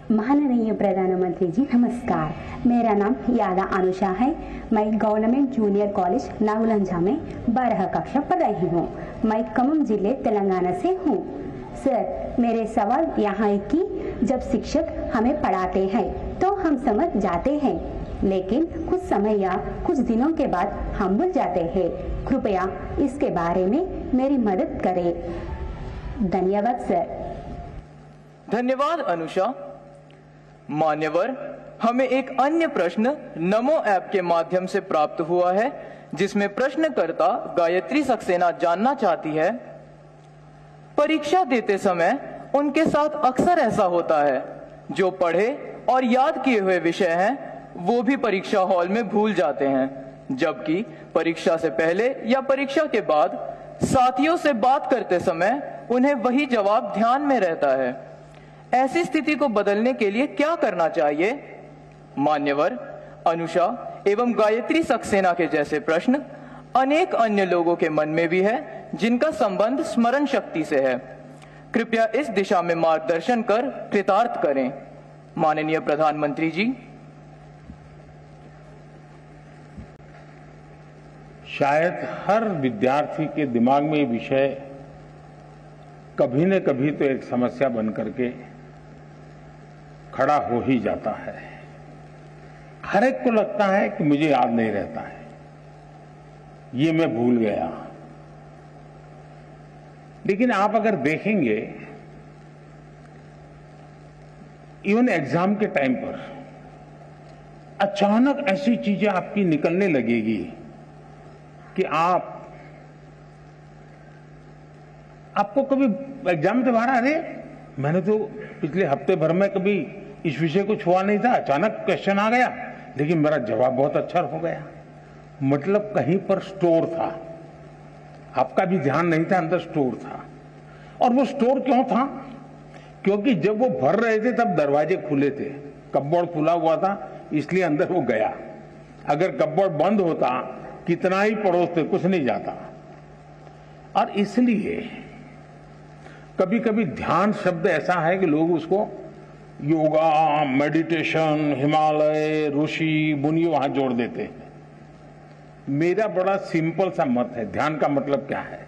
माननीय प्रधानमंत्री जी नमस्कार। मेरा नाम यादा अनुषा है। मैं गवर्नमेंट जूनियर कॉलेज नागुलंजा में 12 कक्षा पढ़ रही हूँ। मैं खम्मम जिले तेलंगाना से हूँ। सर, मेरे सवाल यहाँ है कि जब शिक्षक हमें पढ़ाते हैं तो हम समझ जाते हैं, लेकिन कुछ समय या कुछ दिनों के बाद हम भूल जाते हैं। कृपया इसके बारे में मेरी मदद करें। धन्यवाद सर। धन्यवाद अनुषा। मान्यवर, हमें एक अन्य प्रश्न नमो ऐप के माध्यम से प्राप्त हुआ है, जिसमें प्रश्नकर्ता गायत्री सक्सेना जानना चाहती है, परीक्षा देते समय उनके साथ अक्सर ऐसा होता है, जो पढ़े और याद किए हुए विषय हैं वो भी परीक्षा हॉल में भूल जाते हैं, जबकि परीक्षा से पहले या परीक्षा के बाद साथियों से बात करते समय उन्हें वही जवाब ध्यान में रहता है। ऐसी स्थिति को बदलने के लिए क्या करना चाहिए? मान्यवर, अनुषा एवं गायत्री सक्सेना के जैसे प्रश्न अनेक अन्य लोगों के मन में भी है, जिनका संबंध स्मरण शक्ति से है। कृपया इस दिशा में मार्गदर्शन कर कृतार्थ करें। माननीय प्रधानमंत्री जी। शायद हर विद्यार्थी के दिमाग में ये विषय कभी न कभी तो एक समस्या बन करके खड़ा हो ही जाता है। हर एक को लगता है कि मुझे याद नहीं रहता है, ये मैं भूल गया। लेकिन आप अगर देखेंगे, इवन एग्जाम के टाइम पर अचानक ऐसी चीजें आपकी निकलने लगेगी कि आपको कभी एग्जाम से बाहर, अरे मैंने तो पिछले हफ्ते भर में कभी इस विषय को छुआ नहीं था, अचानक क्वेश्चन आ गया, लेकिन मेरा जवाब बहुत अच्छा हो गया। मतलब कहीं पर स्टोर था, आपका भी ध्यान नहीं था, अंदर स्टोर था। और वो स्टोर क्यों था? क्योंकि जब वो भर रहे थे तब दरवाजे खुले थे, कपबोर्ड खुला हुआ था, इसलिए अंदर वो गया। अगर कपबोर्ड बंद होता, कितना ही पड़ोसते, कुछ नहीं जाता। और इसलिए कभी कभी ध्यान शब्द ऐसा है कि लोग उसको योगा, मेडिटेशन, हिमालय, ऋषि, मुनि वहां जोड़ देते हैं। मेरा बड़ा सिंपल सा मत है, ध्यान का मतलब क्या है?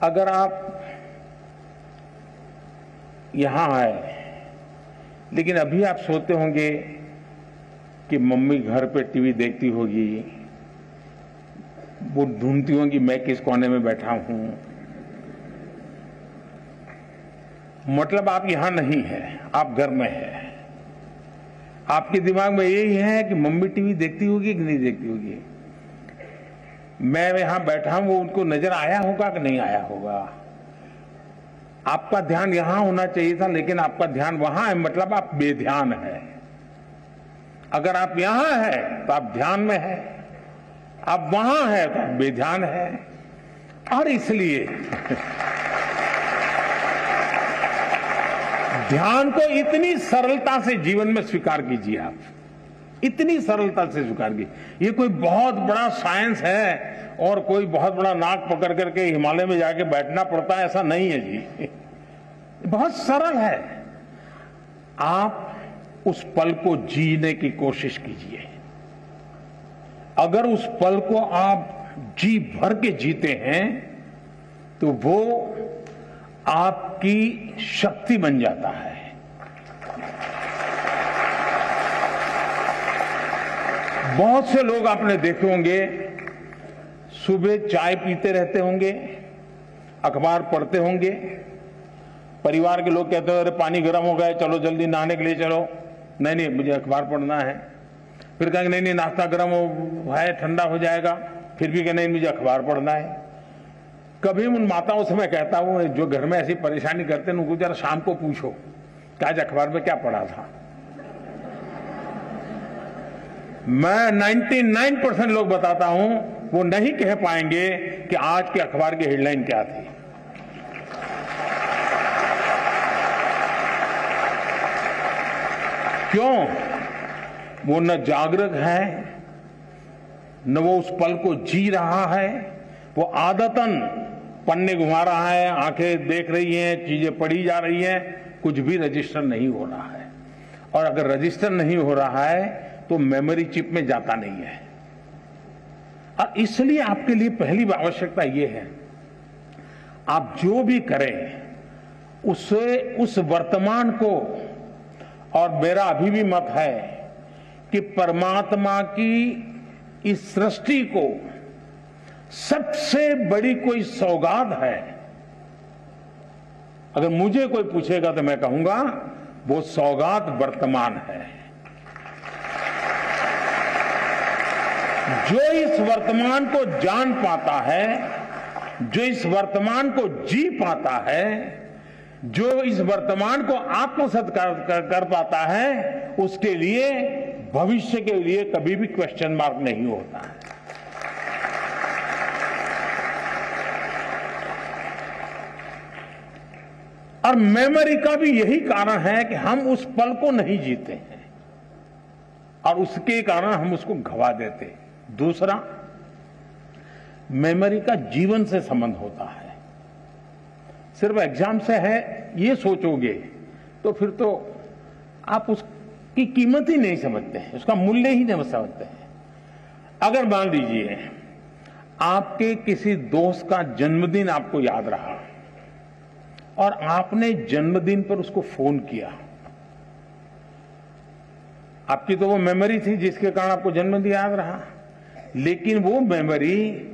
अगर आप यहां आए, लेकिन अभी आप सोते होंगे कि मम्मी घर पे टीवी देखती होगी, वो ढूंढती होंगी मैं किस कोने में बैठा हूं। मतलब आप यहां नहीं है, आप घर में है। आपके दिमाग में यही है कि मम्मी टीवी देखती होगी कि नहीं देखती होगी, मैं यहां बैठा हूं, वो उनको नजर आया होगा कि नहीं आया होगा। आपका ध्यान यहां होना चाहिए था, लेकिन आपका ध्यान वहां है, मतलब आप बेध्यान है। अगर आप यहां हैं तो आप ध्यान में है, आप वहां है तो आप बेध्यान है। और इसलिए ध्यान को इतनी सरलता से जीवन में स्वीकार कीजिए, आप इतनी सरलता से स्वीकार कीजिए। ये कोई बहुत बड़ा साइंस है और कोई बहुत बड़ा नाक पकड़ करके हिमालय में जाके बैठना पड़ता है, ऐसा नहीं है जी। बहुत सरल है। आप उस पल को जीने की कोशिश कीजिए। अगर उस पल को आप जी भर के जीते हैं तो वो आपकी शक्ति बन जाता है। बहुत से लोग आपने देखे होंगे, सुबह चाय पीते रहते होंगे, अखबार पढ़ते होंगे, परिवार के लोग कहते हैं अरे पानी गर्म हो गया, चलो जल्दी नहाने के लिए चलो। नहीं नहीं, मुझे अखबार पढ़ना है। फिर कहेंगे नहीं नहीं, नाश्ता गर्म है, ठंडा हो जाएगा। फिर भी कहें नहीं, मुझे अखबार पढ़ना है। कभी उन माताओं से मैं कहता हूं जो घर में ऐसी परेशानी करते हैं, उनको जरा शाम को पूछो कि आज अखबार में क्या पढ़ा था। मैं 99% लोग बताता हूं वो नहीं कह पाएंगे कि आज के अखबार की हेडलाइन क्या थी। क्यों? वो न जागरूक है, न वो उस पल को जी रहा है। वो आदतन पन्ने घुमा रहा है, आंखें देख रही हैं, चीजें पढ़ी जा रही हैं, कुछ भी रजिस्टर नहीं हो रहा है। और अगर रजिस्टर नहीं हो रहा है तो मेमोरी चिप में जाता नहीं है। और इसलिए आपके लिए पहली आवश्यकता यह है, आप जो भी करें उससे उस वर्तमान को, और मेरा अभी भी मत है कि परमात्मा की इस सृष्टि को सबसे बड़ी कोई सौगात है, अगर मुझे कोई पूछेगा तो मैं कहूंगा वो सौगात वर्तमान है। जो इस वर्तमान को जान पाता है, जो इस वर्तमान को जी पाता है, जो इस वर्तमान को आत्मसात कर पाता है, उसके लिए भविष्य के लिए कभी भी क्वेश्चन मार्क नहीं होता है। और मेमोरी का भी यही कारण है कि हम उस पल को नहीं जीते हैं और उसके कारण हम उसको गवा देते हैं। दूसरा, मेमोरी का जीवन से संबंध होता है। सिर्फ एग्जाम से है ये सोचोगे तो फिर तो आप उसकी कीमत ही नहीं समझते हैं, उसका मूल्य ही नहीं समझते हैं। अगर मान लीजिए आपके किसी दोस्त का जन्मदिन आपको याद रहा और आपने जन्मदिन पर उसको फोन किया, आपकी तो वो मेमोरी थी जिसके कारण आपको जन्मदिन याद रहा, लेकिन वो मेमोरी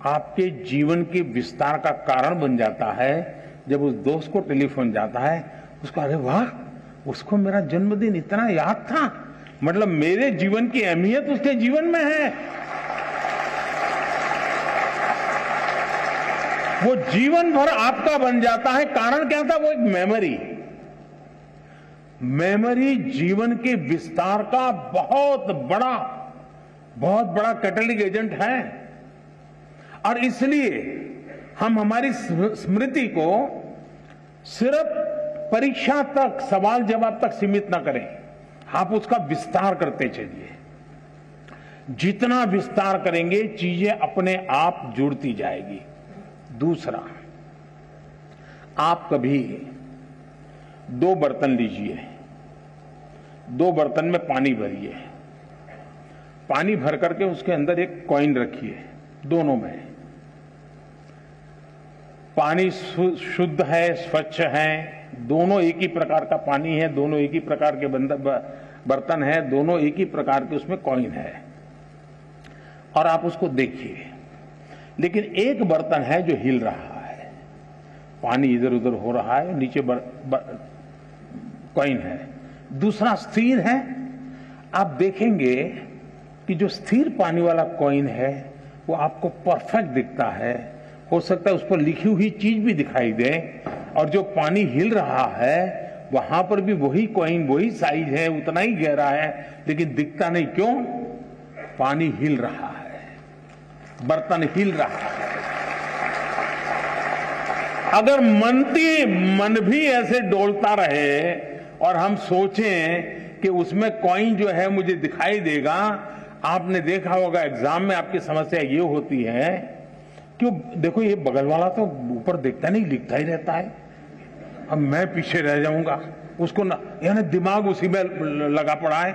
आपके जीवन के विस्तार का कारण बन जाता है। जब उस दोस्त को टेलीफोन जाता है, उसको अरे वाह, उसको मेरा जन्मदिन इतना याद था, मतलब मेरे जीवन की अहमियत उसके जीवन में है। वो जीवन भर आपका बन जाता है। कारण क्या था? वो एक मेमोरी। मेमोरी जीवन के विस्तार का बहुत बड़ा कैटलिक एजेंट है। और इसलिए हम हमारी स्मृति को सिर्फ परीक्षा तक, सवाल जवाब तक सीमित ना करें, आप उसका विस्तार करते चलिए। जितना विस्तार करेंगे चीजें अपने आप जुड़ती जाएगी। दूसरा, आप कभी 2 बर्तन लीजिए, 2 बर्तन में पानी भरिए, पानी भर करके उसके अंदर एक कॉइन रखिए, दोनों में पानी शुद्ध है, स्वच्छ है, दोनों एक ही प्रकार का पानी है, दोनों एक ही प्रकार के बर्तन है, दोनों एक ही प्रकार के उसमें कॉइन है, और आप उसको देखिए। लेकिन एक बर्तन है जो हिल रहा है, पानी इधर उधर हो रहा है, नीचे कॉइन है, दूसरा स्थिर है। आप देखेंगे कि जो स्थिर पानी वाला कॉइन है वो आपको परफेक्ट दिखता है, हो सकता है उस पर लिखी हुई चीज भी दिखाई दे, और जो पानी हिल रहा है वहां पर भी वही कॉइन, वही साइज है, उतना ही गहरा है, लेकिन दिखता नहीं। क्यों? पानी हिल रहा है, बर्तन हिल रहा है। अगर मन भी ऐसे डोलता रहे और हम सोचें कि उसमें कॉइन जो है मुझे दिखाई देगा, आपने देखा होगा एग्जाम में आपकी समस्या ये होती है, क्यों देखो ये बगल वाला तो ऊपर दिखता नहीं, लिखता ही रहता है, अब मैं पीछे रह जाऊंगा, उसको यानी दिमाग उसी में लगा पड़ा है।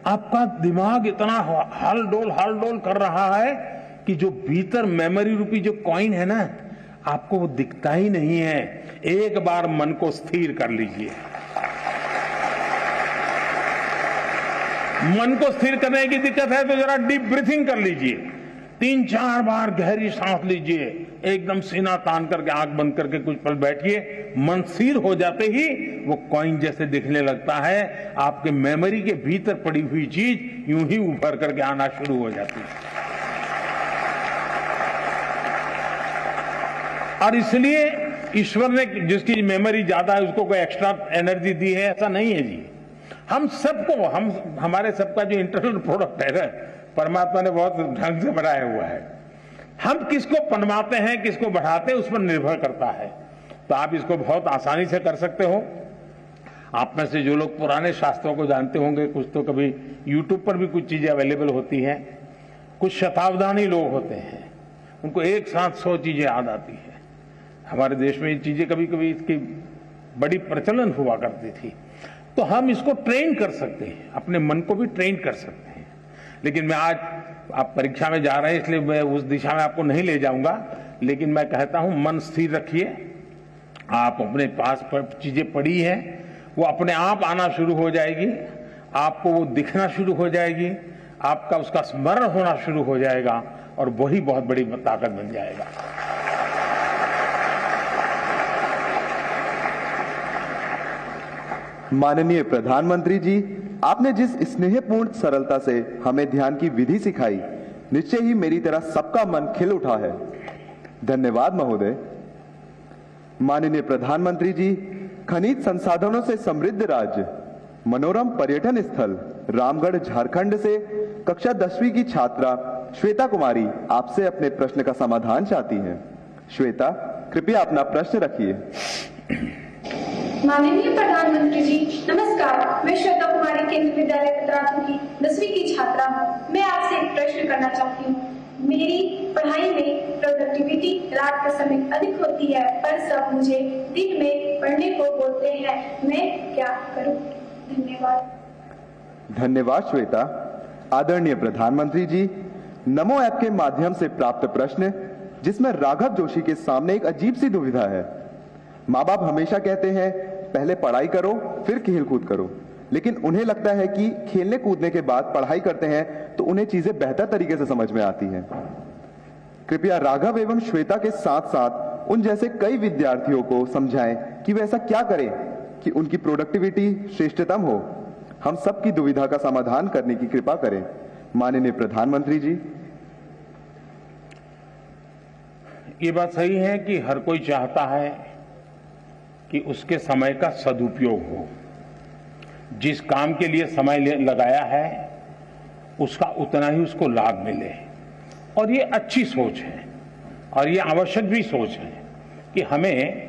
आपका दिमाग इतना हल डोल कर रहा है कि जो भीतर मेमोरी रूपी जो कॉइन है ना, आपको वो दिखता ही नहीं है। एक बार मन को स्थिर कर लीजिए। मन को स्थिर करने की दिक्कत है तो जरा डीप ब्रीथिंग कर लीजिए, 3-4 बार गहरी सांस लीजिए, एकदम सीना तान करके आंख बंद करके कुछ पल बैठिए। मन स्थिर हो जाते ही वो कॉइन जैसे दिखने लगता है, आपके मेमोरी के भीतर पड़ी हुई चीज यूं ही उभर करके आना शुरू हो जाती है। और इसलिए ईश्वर ने जिसकी मेमोरी ज्यादा है उसको कोई एक्स्ट्रा एनर्जी दी है, ऐसा नहीं है जी। हम सबको, हमारे सबका जो इंटरनल प्रोडक्ट है ना, परमात्मा ने बहुत ढंग से बनाया हुआ है। हम किसको पनवाते हैं, किसको बढ़ाते हैं, उस पर निर्भर करता है। तो आप इसको बहुत आसानी से कर सकते हो। आप में से जो लोग पुराने शास्त्रों को जानते होंगे, कुछ तो कभी यूट्यूब पर भी कुछ चीजें अवेलेबल होती हैं, कुछ शताब्दानी लोग होते हैं, उनको एक साथ 100 चीजें याद आती है। हमारे देश में ये चीजें कभी कभी इसकी बड़ी प्रचलन हुआ करती थी। तो हम इसको ट्रेन कर सकते हैं, अपने मन को भी ट्रेन कर सकते हैं। लेकिन मैं आज, आप परीक्षा में जा रहे हैं इसलिए मैं उस दिशा में आपको नहीं ले जाऊंगा, लेकिन मैं कहता हूं मन स्थिर रखिए। आप अपने पास चीजें पड़ी हैं, वो अपने आप आना शुरू हो जाएगी, आपको वो दिखना शुरू हो जाएगी, आपका उसका स्मरण होना शुरू हो जाएगा और वही बहुत बड़ी ताकत बन जाएगा। माननीय प्रधानमंत्री जी, आपने जिस स्नेहपूर्ण सरलता से हमें ध्यान की विधि सिखाई, निश्चय ही मेरी तरह सबका मन खिल उठा है। धन्यवाद महोदय। माननीय प्रधानमंत्री जी, खनिज संसाधनों से समृद्ध राज्य, मनोरम पर्यटन स्थल रामगढ़ झारखंड से कक्षा 10वीं की छात्रा श्वेता कुमारी आपसे अपने प्रश्न का समाधान चाहती हैं। श्वेता, कृपया अपना प्रश्न रखिए। माननीय प्रधानमंत्री जी नमस्कार, मैं श्वेता कुमारी केंद्रीय विद्यालय कतरातू की 10वीं की छात्रा हूँ। मैं आपसे एक प्रश्न करना चाहती हूँ। मेरी पढ़ाई में प्रोडक्टिविटी रात के समय अधिक होती है, पर सब मुझे दिन में पढ़ने को बोलते हैं, मैं क्या करूँ? धन्यवाद। धन्यवाद श्वेता। आदरणीय प्रधानमंत्री जी, नमो ऐप के माध्यम से प्राप्त प्रश्न जिसमें राघव जोशी के सामने एक अजीब सी दुविधा है। माँ बाप हमेशा कहते हैं पहले पढ़ाई करो फिर खेल कूद करो, लेकिन उन्हें लगता है कि खेलने कूदने के बाद पढ़ाई करते हैं तो उन्हें चीजें बेहतर तरीके से समझ में आती हैं। कृपया राघव एवं श्वेता के साथ साथ उन जैसे कई विद्यार्थियों को समझाएं कि वे ऐसा क्या करें कि उनकी प्रोडक्टिविटी श्रेष्ठतम हो। हम सबकी दुविधा का समाधान करने की कृपा करें। माननीय प्रधानमंत्री जी। ये बात सही है कि हर कोई चाहता है कि उसके समय का सदुपयोग हो, जिस काम के लिए समय लगाया है उसका उतना ही उसको लाभ मिले। और ये अच्छी सोच है और ये आवश्यक भी सोच है कि हमें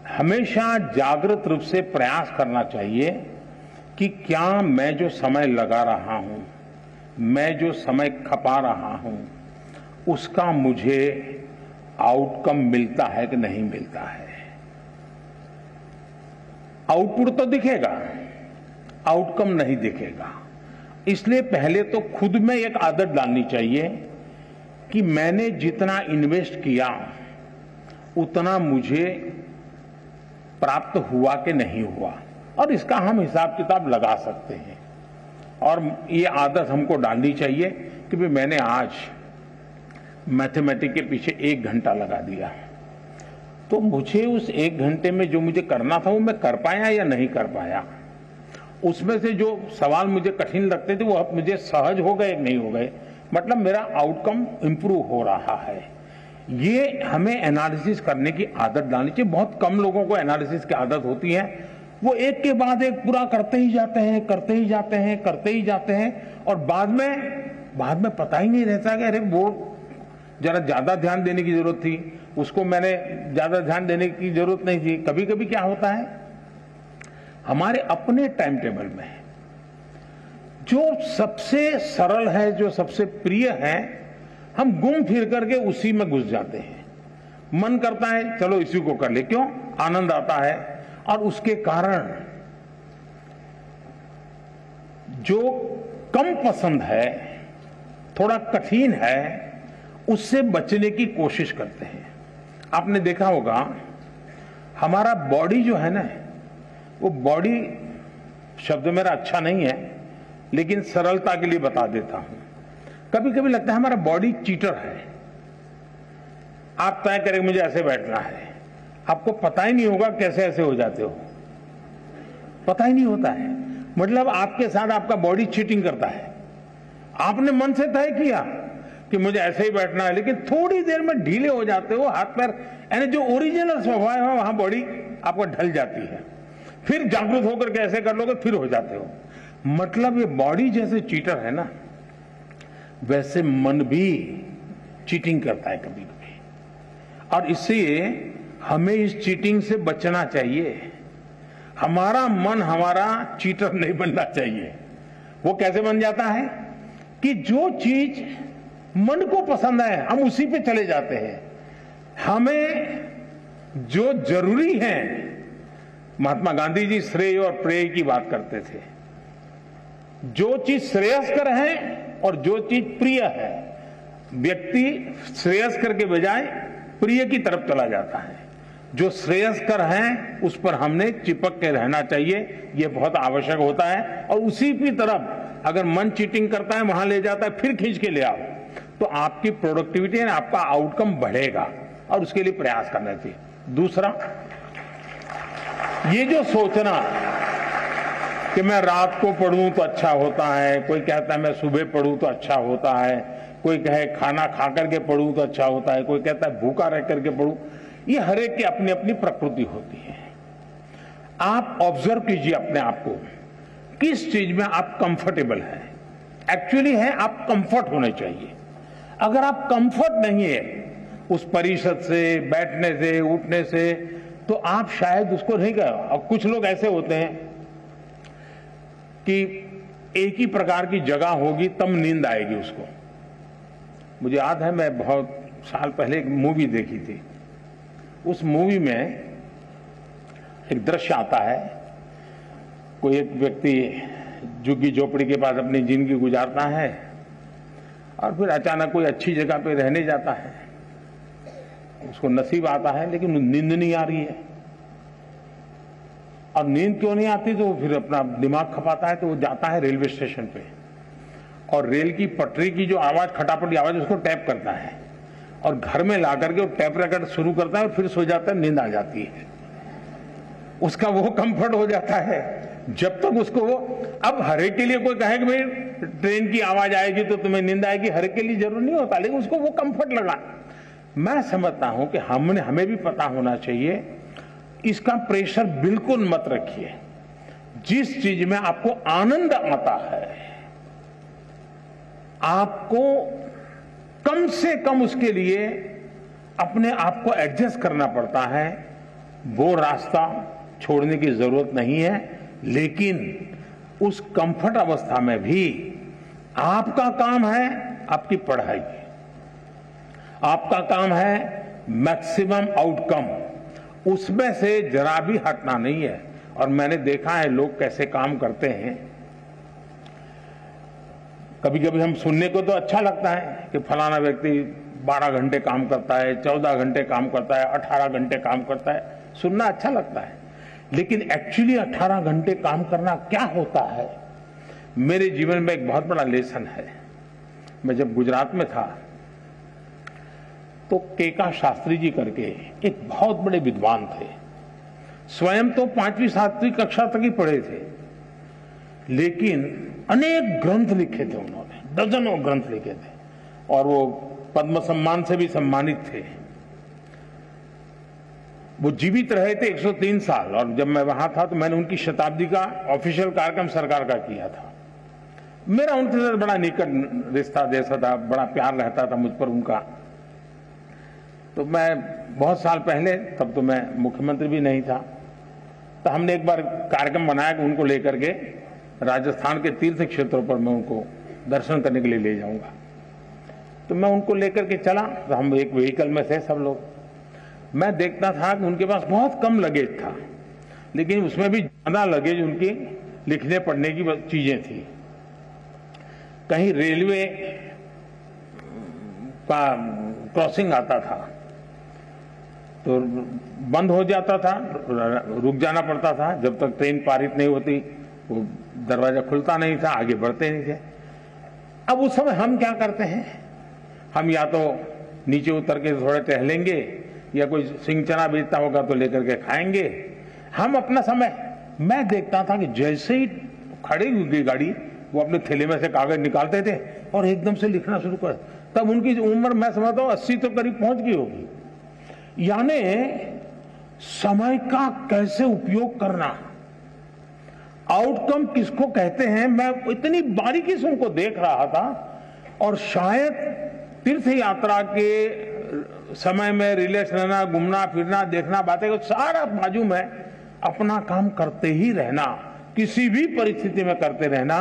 हमेशा जागृत रूप से प्रयास करना चाहिए कि क्या मैं जो समय लगा रहा हूं, मैं जो समय खपा रहा हूं, उसका मुझे आउटकम मिलता है कि नहीं मिलता है। आउटपुट तो दिखेगा, आउटकम नहीं दिखेगा। इसलिए पहले तो खुद में एक आदत डालनी चाहिए कि मैंने जितना इन्वेस्ट किया उतना मुझे प्राप्त हुआ कि नहीं हुआ, और इसका हम हिसाब किताब लगा सकते हैं। और ये आदत हमको डालनी चाहिए कि भाई मैंने आज मैथमेटिक्स के पीछे 1 घंटा लगा दिया, तो मुझे उस 1 घंटे में जो मुझे करना था वो मैं कर पाया या नहीं कर पाया। उसमें से जो सवाल मुझे कठिन लगते थे वो अब मुझे सहज हो गए नहीं हो गए, मतलब मेरा आउटकम इंप्रूव हो रहा है। ये हमें एनालिसिस करने की आदत डालनी चाहिए। बहुत कम लोगों को एनालिसिस की आदत होती है, वो एक के बाद एक पूरा करते ही जाते हैं, करते ही जाते हैं, करते ही जाते हैं, और बाद में पता ही नहीं रहता कि अरे वो जरा ज्यादा ध्यान देने की जरूरत थी, उसको मैंने ज्यादा ध्यान देने की जरूरत नहीं थी। कभी कभी क्या होता है, हमारे अपने टाइम टेबल में जो सबसे सरल है, जो सबसे प्रिय है, हम घूम फिर करके उसी में घुस जाते हैं। मन करता है चलो इसी को कर ले, क्यों? आनंद आता है। और उसके कारण जो कम पसंद है, थोड़ा कठिन है, उससे बचने की कोशिश करते हैं। आपने देखा होगा हमारा बॉडी जो है ना, वो बॉडी शब्द मेरा अच्छा नहीं है लेकिन सरलता के लिए बता देता हूं। कभी कभी लगता है हमारा बॉडी चीटर है। आप तय करें मुझे ऐसे बैठना है, आपको पता ही नहीं होगा कैसे ऐसे हो जाते हो, पता ही नहीं होता है। मतलब आपके साथ आपका बॉडी चीटिंग करता है। आपने मन से तय किया कि मुझे ऐसे ही बैठना है, लेकिन थोड़ी देर में ढीले हो जाते हो, हाथ पैर, यानी जो ओरिजिनल स्वभाव है वहां बॉडी आपको ढल जाती है। फिर जागरूक होकर के ऐसे कर लोगे, फिर हो जाते हो। मतलब ये बॉडी जैसे चीटर है ना, वैसे मन भी चीटिंग करता है कभी कभी, और इसलिए हमें इस चीटिंग से बचना चाहिए। हमारा मन हमारा चीटर नहीं बनना चाहिए। वो कैसे बन जाता है कि जो चीज मन को पसंद है हम उसी पे चले जाते हैं। हमें जो जरूरी है। महात्मा गांधी जी श्रेय और प्रेय की बात करते थे। जो चीज श्रेयस्कर है और जो चीज प्रिय है, व्यक्ति श्रेयस्कर के बजाय प्रिय की तरफ चला जाता है। जो श्रेयस्कर है उस पर हमने चिपक के रहना चाहिए, यह बहुत आवश्यक होता है। और उसी की तरफ अगर मन चीटिंग करता है, वहां ले जाता है, फिर खींच के ले आओ, तो आपकी प्रोडक्टिविटी है, आपका आउटकम बढ़ेगा और उसके लिए प्रयास करना चाहिए। दूसरा, ये जो सोचना कि मैं रात को पढ़ूं तो अच्छा होता है, कोई कहता है मैं सुबह पढ़ूं तो अच्छा होता है, कोई कहे खाना खा करके पढ़ूं तो अच्छा होता है, कोई कहता है भूखा रह करके पढ़ूं, ये हर एक की अपनी अपनी प्रकृति होती है। आप ऑब्जर्व कीजिए अपने आप को, किस चीज में आप कंफर्टेबल हैं। एक्चुअली है आप कंफर्ट होने चाहिए। अगर आप कंफर्ट नहीं है उस परिषद से, बैठने से, उठने से, तो आप शायद उसको नहीं कर। और कुछ लोग ऐसे होते हैं कि एक ही प्रकार की जगह होगी तब नींद आएगी उसको। मुझे याद है, मैं बहुत साल पहले एक मूवी देखी थी। उस मूवी में एक दृश्य आता है, कोई एक व्यक्ति झुग्गी झोपड़ी के पास अपनी जिंदगी गुजारता है और फिर अचानक कोई अच्छी जगह पे रहने जाता है। उसको नसीब आता है लेकिन नींद नहीं आ रही है। और नींद क्यों नहीं आती, तो फिर अपना दिमाग खपाता है, तो वो जाता है रेलवे स्टेशन पे और रेल की पटरी की जो आवाज, खटापटी आवाज, उसको टैप करता है और घर में ला करके वो टैप रिकॉर्ड शुरू करता है और फिर सो जाता है, नींद आ जाती है। उसका वो कंफर्ट हो जाता है जब तक उसको वो। अब हर एक के लिए कोई कहे कि भाई ट्रेन की आवाज आएगी तो तुम्हें नींद आएगी, हर एक के लिए जरूर नहीं होता, लेकिन उसको वो कंफर्ट लगा। मैं समझता हूं कि हमें भी पता होना चाहिए, इसका प्रेशर बिल्कुल मत रखिए। जिस चीज में आपको आनंद आता है, आपको कम से कम उसके लिए अपने आप को एडजस्ट करना पड़ता है, वो रास्ता छोड़ने की जरूरत नहीं है। लेकिन उस कंफर्ट अवस्था में भी आपका काम है आपकी पढ़ाई, आपका काम है मैक्सिमम आउटकम, उसमें से जरा भी हटना नहीं है। और मैंने देखा है लोग कैसे काम करते हैं। कभी कभी हम सुनने को तो अच्छा लगता है कि फलाना व्यक्ति 12 घंटे काम करता है, 14 घंटे काम करता है, 18 घंटे काम करता है, सुनना अच्छा लगता है। लेकिन एक्चुअली 18 घंटे काम करना क्या होता है, मेरे जीवन में एक बहुत बड़ा लेसन है। मैं जब गुजरात में था तो केका शास्त्री जी करके एक बहुत बड़े विद्वान थे। स्वयं तो 5वीं 7वीं कक्षा तक ही पढ़े थे, लेकिन अनेक ग्रंथ लिखे थे उन्होंने, दर्जनों ग्रंथ लिखे थे और वो पद्म सम्मान से भी सम्मानित थे। वो जीवित रहे थे 103 साल और जब मैं वहां था तो मैंने उनकी शताब्दी का ऑफिशियल कार्यक्रम सरकार का किया था। मेरा उनके साथ बड़ा निकट रिश्ता जैसा था, बड़ा प्यार रहता था मुझ पर उनका। तो मैं बहुत साल पहले, तब तो मैं मुख्यमंत्री भी नहीं था, तो हमने एक बार कार्यक्रम बनाया कि उनको लेकर के राजस्थान के तीर्थ क्षेत्रों पर मैं उनको दर्शन करने के लिए ले जाऊंगा। तो मैं उनको लेकर के चला, तो हम एक व्हीकल में थे सब लोग। मैं देखता था कि उनके पास बहुत कम लगेज था, लेकिन उसमें भी ज्यादा लगेज उनकी लिखने पढ़ने की चीजें थी। कहीं रेलवे का क्रॉसिंग आता था तो बंद हो जाता था, रुक जाना पड़ता था जब तक ट्रेन पारित नहीं होती, वो दरवाजा खुलता नहीं था, आगे बढ़ते नहीं थे। अब उस समय हम क्या करते हैं, हम या तो नीचे उतर के थोड़े टहलेंगे या कोई सिंह चना बेचता होगा तो लेकर के खाएंगे। हम अपना समय, मैं देखता था कि जैसे ही खड़ी हुई गाड़ी वो अपने थैले में से कागज निकालते थे और एकदम से लिखना शुरू कर। तब उनकी उम्र मैं समझता हूं 80 तो करीब पहुंच गई होगी। यानी समय का कैसे उपयोग करना, आउटकम किसको कहते हैं, मैं इतनी बारीकी से उनको देख रहा था। और शायद तीर्थ यात्रा के समय में रिलैक्स रहना, घूमना फिरना, देखना, बातें, सारा बाजू में अपना काम करते ही रहना, किसी भी परिस्थिति में करते रहना,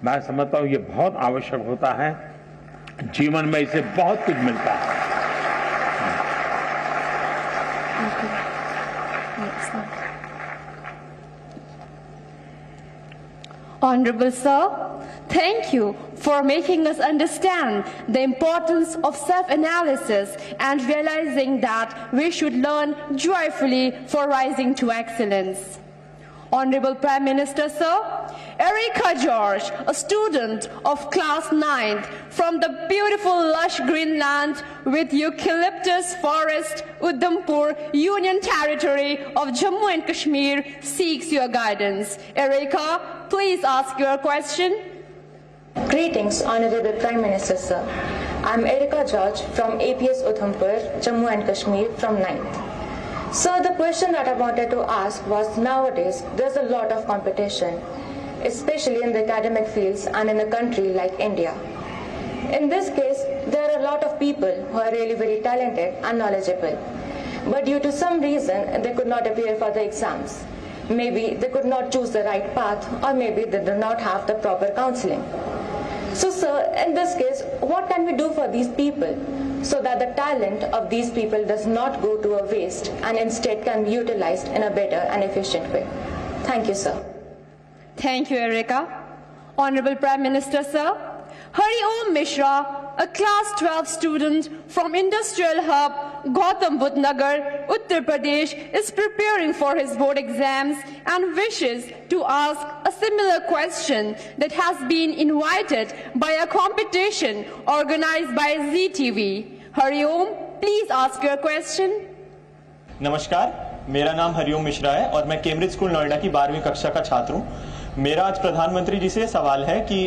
मैं समझता हूं ये बहुत आवश्यक होता है। जीवन में इसे बहुत कुछ मिलता है। Honorable Sir, thank you for making us understand the importance of self-analysis and realizing that we should learn joyfully for rising to excellence. Honorable Prime Minister, Sir, Erica George, a student of class 9th from the beautiful lush green land with eucalyptus forest, Udhampur, Union Territory of Jammu and Kashmir, seeks your guidance. Erica, please ask your question. Greetings, Honorable Prime Minister, Sir. I'm Erica George from APS Udhampur, Jammu and Kashmir from 9th. So the question that I wanted to ask was, nowadays there's a lot of competition, especially in the academic fields and in a country like India. In this case, there are a lot of people who are really very talented and knowledgeable, but due to some reason they could not appear for the exams. Maybe they could not choose the right path, or maybe they do not have the proper counseling. So sir, in this case, what can we do for these people so that the talent of these people does not go to a waste and instead can be utilized in a better and efficient way? Thank you, sir. Thank you, Erica. Honorable Prime Minister, Sir, Hari Om Mishra, a class 12 student from Industrial Hub, Gautam Budh Nagar, Uttar Pradesh, is preparing for his board exams and wishes to ask a similar question that has been invited by a competition organized by ZTV. Hari Om, please ask your question. नमस्कार, मेरा नाम हरिओम मिश्रा है और मैं Cambridge school Noida की 12वीं कक्षा का छात्र हूं। मेरा आज प्रधानमंत्री जी से सवाल है कि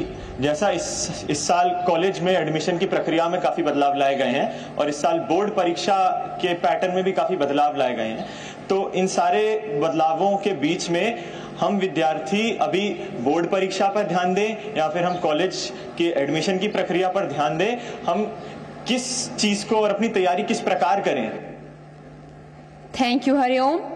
जैसा इस साल कॉलेज में एडमिशन की प्रक्रिया में काफी बदलाव लाए गए हैं और इस साल बोर्ड परीक्षा के पैटर्न में भी काफी बदलाव लाए गए हैं, तो इन सारे बदलावों के बीच में हम विद्यार्थी अभी बोर्ड परीक्षा पर ध्यान दें या फिर हम कॉलेज की एडमिशन की प्रक्रिया पर ध्यान दें, हम किस चीज को और अपनी तैयारी किस प्रकार करें? Thank you, Hari Om.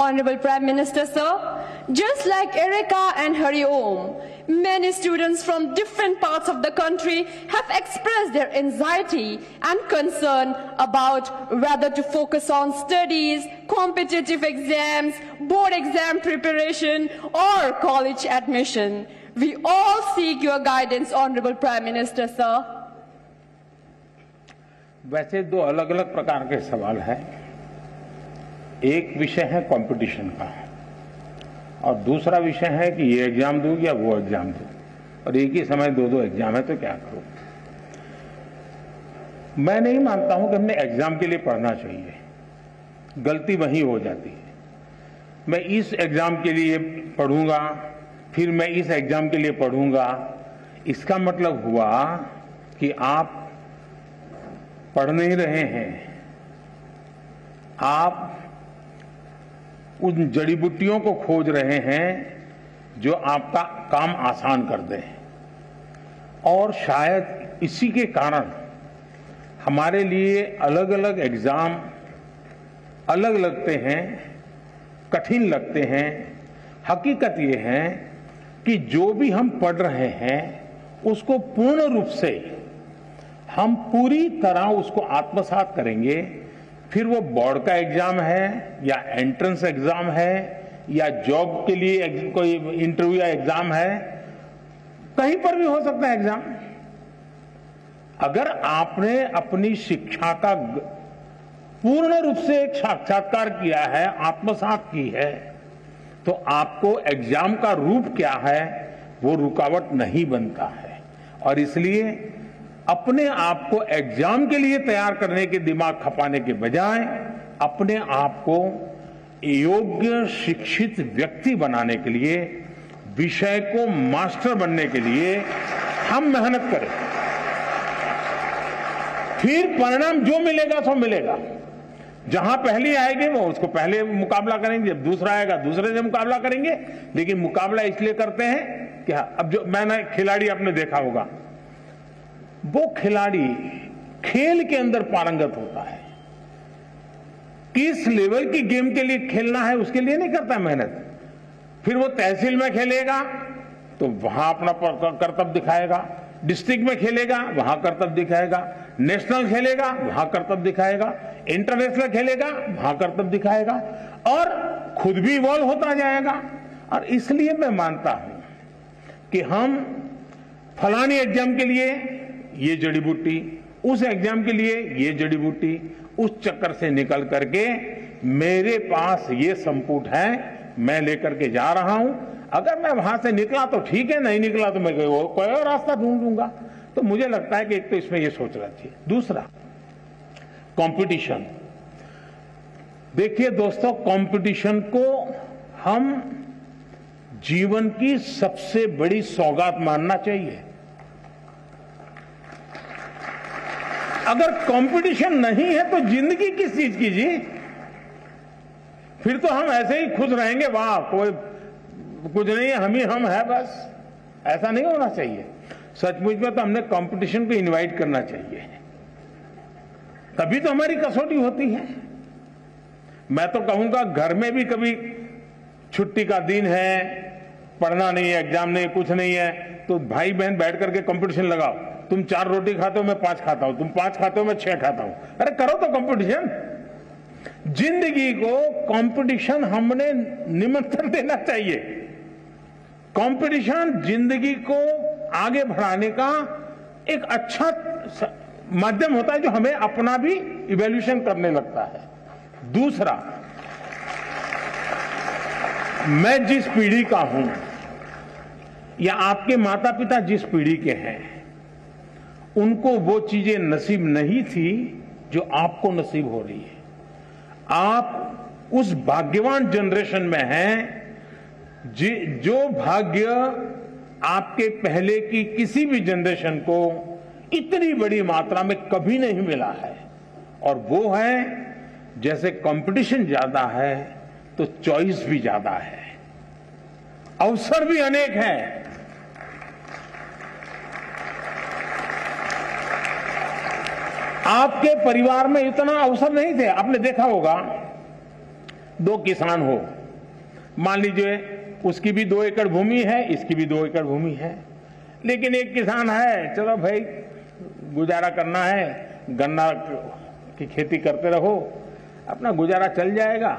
Honorable Prime Minister, Sir, just like Erica and Hari Om, many students from different parts of the country have expressed their anxiety and concern about whether to focus on studies, competitive exams, board exam preparation, or college admission. We all seek your guidance, Honorable Prime Minister, Sir. वैसे दो अलग अलग प्रकार के सवाल हैं। एक विषय है कंपटीशन का और दूसरा विषय है कि ये एग्जाम दूं या वो एग्जाम दूं, और एक ही समय दो एग्जाम है तो क्या करूं। मैं नहीं मानता हूं कि हमने एग्जाम के लिए पढ़ना चाहिए, गलती वहीं हो जाती है। मैं इस एग्जाम के लिए पढ़ूंगा, फिर मैं इस एग्जाम के लिए पढ़ूंगा, इसका मतलब हुआ कि आप पढ़ नहीं रहे हैं, आप उन जड़ी बूटियों को खोज रहे हैं जो आपका काम आसान कर दें। और शायद इसी के कारण हमारे लिए अलग अलग एग्जाम अलग लगते हैं, कठिन लगते हैं। हकीकत ये है कि जो भी हम पढ़ रहे हैं उसको पूर्ण रूप से हम पूरी तरह उसको आत्मसात करेंगे, फिर वो बोर्ड का एग्जाम है या एंट्रेंस एग्जाम है या जॉब के लिए कोई इंटरव्यू या एग्जाम है, कहीं पर भी हो सकता है एग्जाम। अगर आपने अपनी शिक्षा का पूर्ण रूप से एक साक्षात्कार किया है, आत्मसात की है, तो आपको एग्जाम का रूप क्या है वो रुकावट नहीं बनता है। और इसलिए अपने आप को एग्जाम के लिए तैयार करने के दिमाग खपाने के बजाय अपने आप को योग्य शिक्षित व्यक्ति बनाने के लिए, विषय को मास्टर बनने के लिए हम मेहनत करें। फिर परिणाम जो मिलेगा सो मिलेगा। जहां पहली आएगी वो उसको पहले मुकाबला करेंगे, जब दूसरा आएगा दूसरे से मुकाबला करेंगे। लेकिन मुकाबला इसलिए करते हैं कि अब जो मैंने खिलाड़ी आपने देखा होगा, वो खिलाड़ी खेल के अंदर पारंगत होता है, किस लेवल की गेम के लिए खेलना है उसके लिए नहीं करता मेहनत। फिर वो तहसील में खेलेगा तो वहां अपना कर्तव्य दिखाएगा, डिस्ट्रिक्ट में खेलेगा वहां कर्तव्य दिखाएगा, नेशनल खेलेगा वहां कर्तव्य दिखाएगा, इंटरनेशनल खेलेगा वहां कर्तव्य दिखाएगा, और खुद भी इवॉल्व होता जाएगा। और इसलिए मैं मानता हूं कि हम फलानी एग्जाम के लिए ये जड़ी बूटी, उस एग्जाम के लिए ये जड़ी बूटी, उस चक्कर से निकल करके मेरे पास ये संपुट है, मैं लेकर के जा रहा हूं। अगर मैं वहां से निकला तो ठीक है, नहीं निकला तो मैं कोई और रास्ता ढूंढ लूंगा। तो मुझे लगता है कि एक तो इसमें ये सोचना चाहिए। दूसरा, कंपटीशन। देखिए दोस्तों, कंपटीशन को हम जीवन की सबसे बड़ी सौगात मानना चाहिए। अगर कंपटीशन नहीं है तो जिंदगी किस चीज की जी? फिर तो हम ऐसे ही खुश रहेंगे, वाह कोई कुछ नहीं है, हम है बस। ऐसा नहीं होना चाहिए। सचमुच में तो हमने कंपटीशन को इनवाइट करना चाहिए, तभी तो हमारी कसौटी होती है। मैं तो कहूंगा घर में भी कभी छुट्टी का दिन है, पढ़ना नहीं है, एग्जाम नहीं है, कुछ नहीं है, तो भाई बहन बैठ करके कंपटीशन लगाओ। तुम 4 रोटी खाते हो, मैं 5 खाता हूं, तुम 5 खाते हो, मैं 6 खाता हूं। अरे करो तो कंपटीशन। जिंदगी को कंपटीशन हमने निमंत्रण देना चाहिए। कंपटीशन जिंदगी को आगे बढ़ाने का एक अच्छा माध्यम होता है, जो हमें अपना भी इवैल्यूएशन करने लगता है। दूसरा, मैं जिस पीढ़ी का हूं या आपके माता पिता जिस पीढ़ी के हैं, उनको वो चीजें नसीब नहीं थी जो आपको नसीब हो रही है। आप उस भाग्यवान जनरेशन में हैं जो भाग्य आपके पहले की किसी भी जनरेशन को इतनी बड़ी मात्रा में कभी नहीं मिला है। और वो है, जैसे कंपटीशन ज्यादा है तो चॉइस भी ज्यादा है, अवसर भी अनेक हैं। आपके परिवार में इतना अवसर नहीं थे। आपने देखा होगा, 2 किसान हो, मान लीजिए उसकी भी 2 एकड़ भूमि है, इसकी भी 2 एकड़ भूमि है, लेकिन एक किसान है, चलो भाई गुजारा करना है, गन्ना की खेती करते रहो, अपना गुजारा चल जाएगा।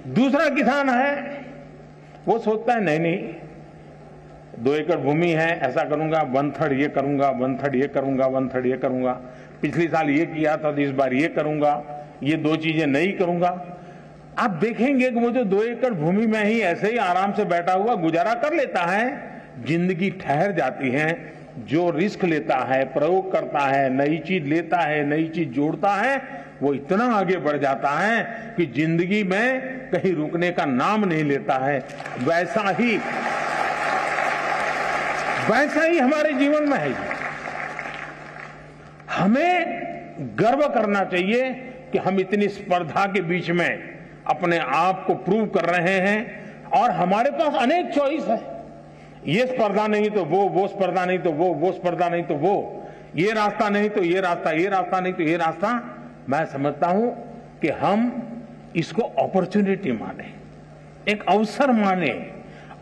दूसरा किसान है, वो सोचता है नहीं नहीं 2 एकड़ भूमि है, ऐसा करूंगा, 1/3 ये करूंगा, 1/3 ये करूंगा, 1/3 ये करूंगा, पिछली साल ये किया था तो इस बार ये करूंगा, ये 2 चीजें नहीं करूंगा। आप देखेंगे कि वो जो 2 एकड़ भूमि में ही ऐसे ही आराम से बैठा हुआ गुजारा कर लेता है। जिंदगी ठहर जाती है। जो रिस्क लेता है, प्रयोग करता है, नई चीज लेता है, नई चीज जोड़ता है, वो इतना आगे बढ़ जाता है कि जिंदगी में कहीं रुकने का नाम नहीं लेता है। वैसा ही हमारे जीवन में है। हमें गर्व करना चाहिए कि हम इतनी स्पर्धा के बीच में अपने आप को प्रूव कर रहे हैं, और हमारे पास अनेक चॉइस है। ये स्पर्धा नहीं तो वो स्पर्धा नहीं तो वो स्पर्धा नहीं तो वो, ये रास्ता नहीं तो ये रास्ता, ये रास्ता नहीं तो ये रास्ता। मैं समझता हूं कि हम इसको अपॉर्चुनिटी माने, एक अवसर माने,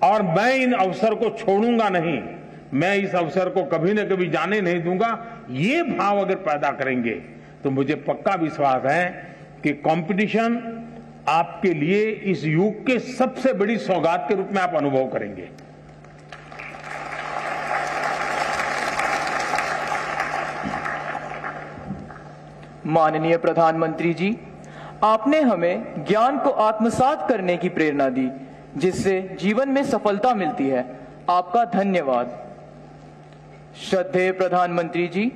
और मैं इन अवसर को छोड़ूंगा नहीं, मैं इस अवसर को कभी न कभी जाने नहीं दूंगा। ये भाव अगर पैदा करेंगे तो मुझे पक्का विश्वास है कि कंपटीशन आपके लिए इस युग के सबसे बड़ी सौगात के रूप में आप अनुभव करेंगे। माननीय प्रधानमंत्री जी, आपने हमें ज्ञान को आत्मसात करने की प्रेरणा दी, जिससे जीवन में सफलता मिलती है। आपका धन्यवाद। श्रद्धेय प्रधानमंत्री जी,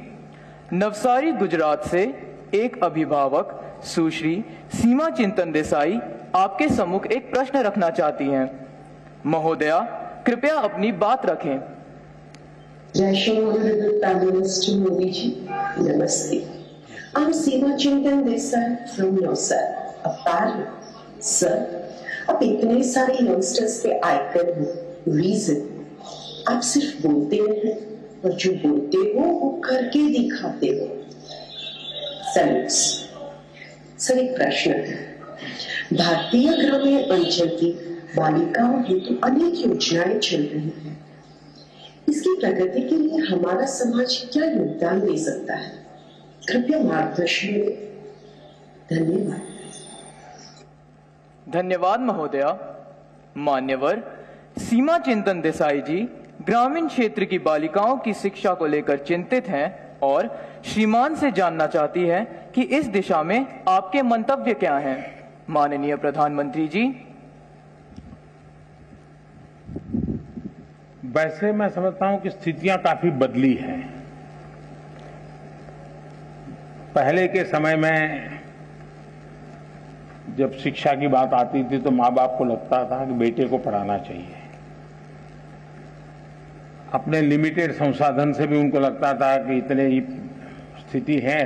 नवसारी गुजरात से एक अभिभावक सुश्री सीमा चिंतन देसाई आपके सम्मुख एक प्रश्न रखना चाहती हैं। महोदया, कृपया अपनी बात रखें। जय Shri honourable prime minister Modi ji, नमस्ते। I'm Seema Chintan Desai from Navsari, a parent. Sir, अब इतने सारे यंगस्टर्स पे आकर हो, रीजन आप सिर्फ बोलते हैं, और जो बोलते हो वो करके दिखाते हो। सैल्यूट्स। सर, एक प्रश्न है। भारतीय ग्रामीण अंचल की बालिकाओं हेतु अनेक योजनाएं चल रही हैं। इसकी प्रगति के लिए हमारा समाज क्या योगदान दे सकता है? कृपया मार्गदर्शन दें। धन्यवाद। धन्यवाद महोदया। मान्यवर, सीमा चिंतन देसाई जी ग्रामीण क्षेत्र की बालिकाओं की शिक्षा को लेकर चिंतित हैं और श्रीमान से जानना चाहती है कि इस दिशा में आपके मंतव्य क्या हैं। माननीय प्रधानमंत्री जी। वैसे मैं समझता हूं कि स्थितियां काफी बदली हैं। पहले के समय में जब शिक्षा की बात आती थी तो माँ बाप को लगता था कि बेटे को पढ़ाना चाहिए। अपने लिमिटेड संसाधन से भी उनको लगता था कि इतने ही स्थिति है,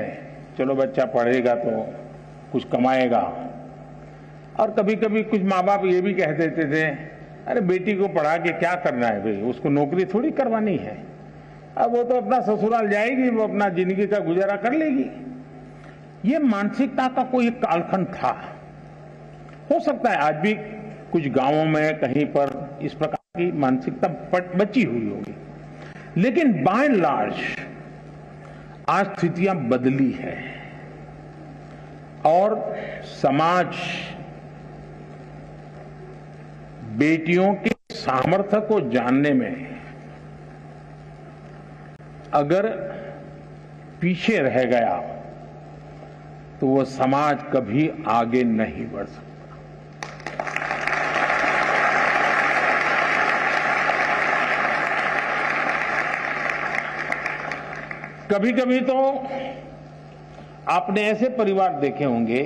चलो बच्चा पढ़ेगा तो कुछ कमाएगा। और कभी कभी कुछ माँ बाप ये भी कह देते थे, अरे बेटी को पढ़ा के क्या करना है भाई, उसको नौकरी थोड़ी करवानी है, अब वो तो अपना ससुराल जाएगी, वो अपना जिंदगी का गुजारा कर लेगी। ये मानसिकता का कोई कालखंड था। हो सकता है आज भी कुछ गांवों में कहीं पर इस प्रकार की मानसिकता बची हुई होगी, लेकिन बाय एंड लार्ज आज स्थितियां बदली है और समाज बेटियों के सामर्थ्य को जानने में अगर पीछे रह गया तो वो समाज कभी आगे नहीं बढ़ सकता। कभी कभी तो आपने ऐसे परिवार देखे होंगे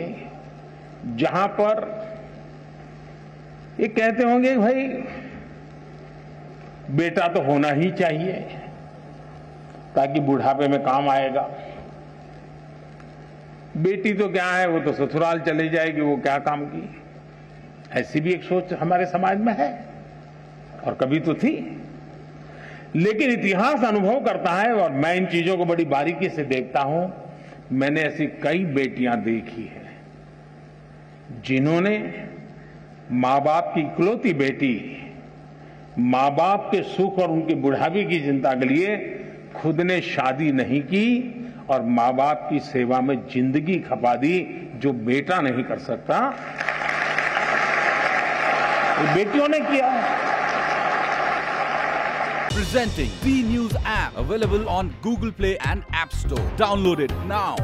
जहां पर ये कहते होंगे भाई बेटा तो होना ही चाहिए ताकि बुढ़ापे में काम आएगा, बेटी तो क्या है वो तो ससुराल चली जाएगी, वो क्या काम की। ऐसी भी एक सोच हमारे समाज में है और कभी तो थी। लेकिन इतिहास अनुभव करता है और मैं इन चीजों को बड़ी बारीकी से देखता हूं। मैंने ऐसी कई बेटियां देखी है जिन्होंने माँ बाप की इकलौती बेटी, माँ बाप के सुख और उनकी बुढ़ापे की चिंता के लिए खुद ने शादी नहीं की और माँ बाप की सेवा में जिंदगी खपा दी, जो बेटा नहीं कर सकता, वो बेटियों ने किया। Presenting B News app, available on Google Play and App Store. Download it now.